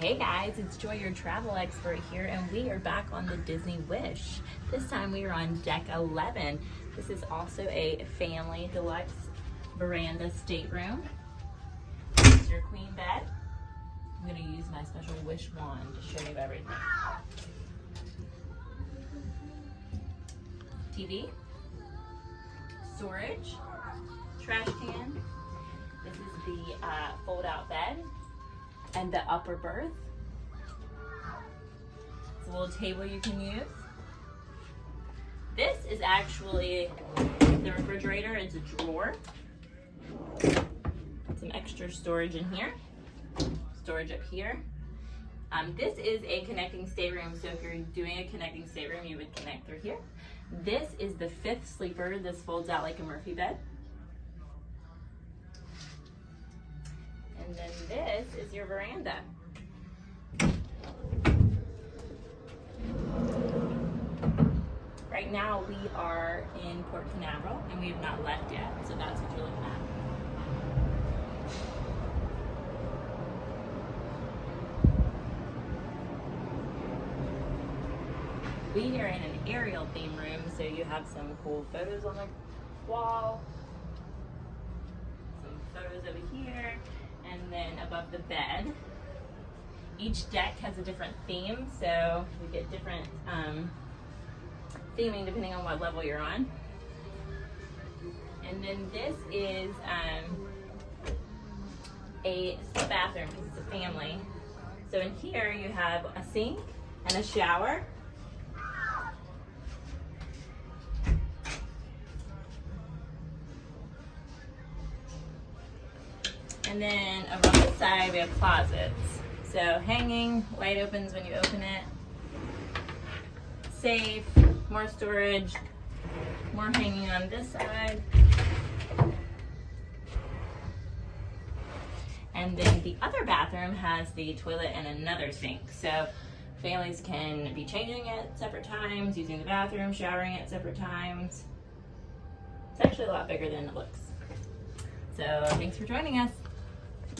Hey guys, it's Joy, your travel expert here, and we are back on the Disney Wish. This time we are on deck 11. This is also a family deluxe veranda stateroom. This is your queen bed. I'm going to use my special wish wand to show you everything. TV, storage, trash can. This is the fold-out bed and the upper berth. It's a little table you can use. This is actually the refrigerator. It's a drawer. Some extra storage in here. Storage up here. This is a connecting stateroom, so if you're doing a connecting stateroom, you would connect through here. This is the 5th sleeper. This folds out like a Murphy bed. And then this is your veranda. Right now we are in Port Canaveral and we have not left yet, so that's what you're looking at. We are in an Ariel-themed room, so you have some cool photos on the wall, some photos over here, and then above the bed. Each deck has a different theme, so you get different theming depending on what level you're on. And then this is a bathroom because it's a family. So in here you have a sink and a shower. And then over on this side we have closets. So hanging, light opens when you open it. Safe, more storage, more hanging on this side. And then the other bathroom has the toilet and another sink. So families can be changing at separate times, using the bathroom, showering at separate times. It's actually a lot bigger than it looks. So thanks for joining us.